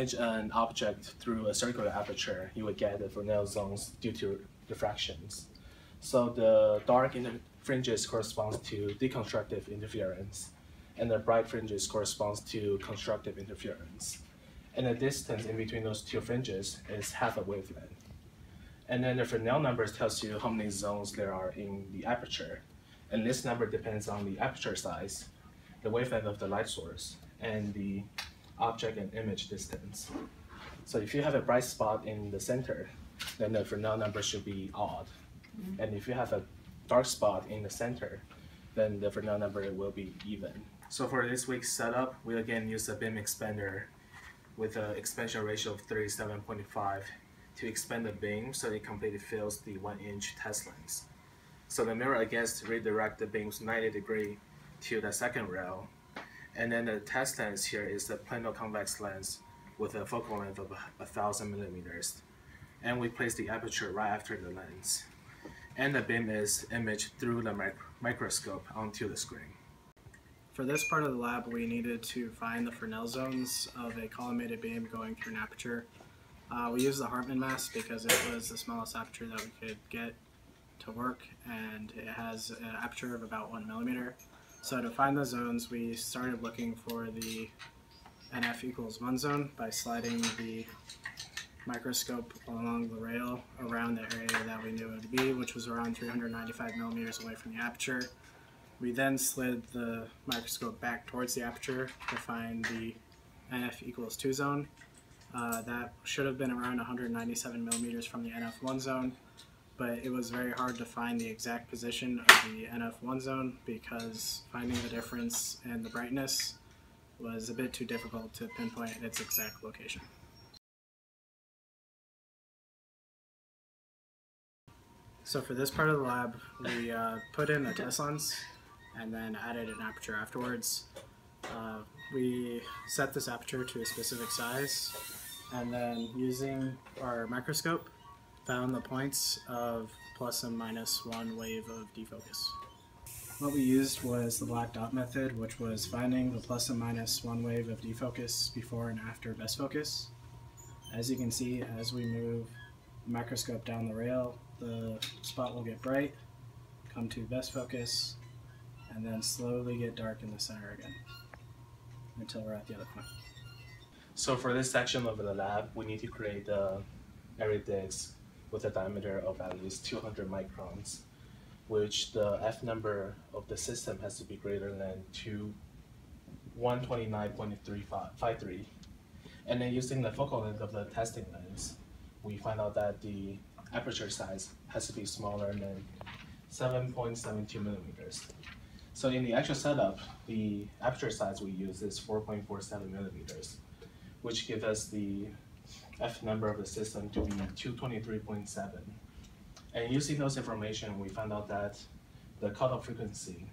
image an object through a circular aperture, you would get the Fresnel zones due to diffractions. So the dark fringes corresponds to deconstructive interference, and the bright fringes corresponds to constructive interference. And the distance in between those two fringes is half a wavelength. And then the Fresnel numbers tells you how many zones there are in the aperture. And this number depends on the aperture size, the wavelength of the light source, and the object and image distance. So if you have a bright spot in the center, then the Fresnel number should be odd. And if you have a dark spot in the center, then the Fresnel number will be even. So for this week's setup, we again use a beam expander with an expansion ratio of 37.5 to expand the beam so it completely fills the 1-inch test lens. So the mirror again redirect the beams 90 degrees to the second rail. And then the test lens here is the plano-convex lens with a focal length of 1,000 millimeters. And we place the aperture right after the lens. And the beam is imaged through the microscope onto the screen. For this part of the lab, we needed to find the Fresnel zones of a collimated beam going through an aperture. We used the Hartmann mask because it was the smallest aperture that we could get to work, and it has an aperture of about 1 millimeter. So to find the zones, we started looking for the NF equals 1 zone by sliding the microscope along the rail around the area that we knew it would be, which was around 395 millimeters away from the aperture. We then slid the microscope back towards the aperture to find the NF equals 2 zone. That should have been around 197 millimeters from the NF1 zone, but it was very hard to find the exact position of the NF1 zone because finding the difference in the brightness was a bit too difficult to pinpoint its exact location. So for this part of the lab, we put in a test lens and then added an aperture afterwards. We set this aperture to a specific size, and then using our microscope, found the points of plus and minus 1 wave of defocus. What we used was the black dot method, which was finding the plus and minus 1 wave of defocus before and after best focus. As you can see, as we move the microscope down the rail, the spot will get bright, come to best focus, and then slowly get dark in the center again until we're at the other point. So for this section of the lab, we need to create the area disc with a diameter of at least 200 microns, which the F number of the system has to be greater than 129.53. And then using the focal length of the testing lens, we find out that the aperture size has to be smaller than 7.72 millimeters. So in the actual setup, the aperture size we use is 4.47 millimeters, which gives us the F number of the system to be 223.7. And using those information, we found out that the cutoff frequency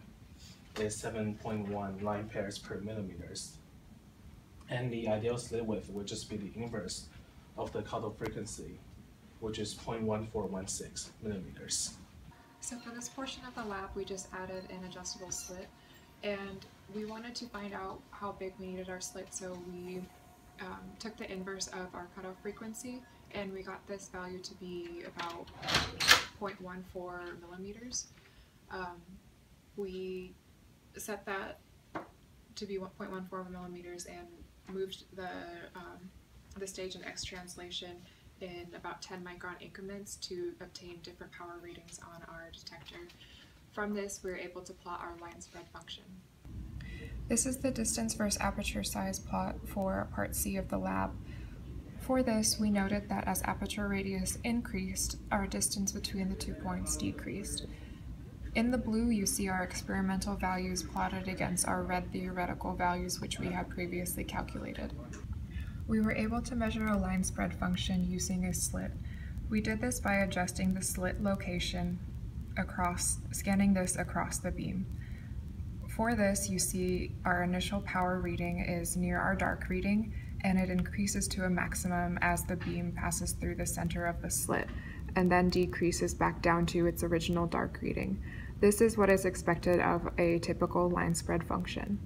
is 7.1 line pairs per millimeters. And the ideal slit width would just be the inverse of the cutoff frequency, which is 0.1416 millimeters. So for this portion of the lab, we just added an adjustable slit, and we wanted to find out how big we needed our slit, so we took the inverse of our cutoff frequency, and we got this value to be about 0.14 millimeters. We set that to be 1.14 millimeters and moved the stage and X translation in about 10 micron increments to obtain different power readings on our detector. From this, we were able to plot our line spread function. This is the distance versus aperture size plot for part C of the lab. For this, we noted that as aperture radius increased, our distance between the 2 points decreased. In the blue, you see our experimental values plotted against our red theoretical values, which we had previously calculated. We were able to measure a line spread function using a slit. We did this by adjusting the slit location scanning this across the beam. For this, you see our initial power reading is near our dark reading, and it increases to a maximum as the beam passes through the center of the slit, and then decreases back down to its original dark reading. This is what is expected of a typical line spread function.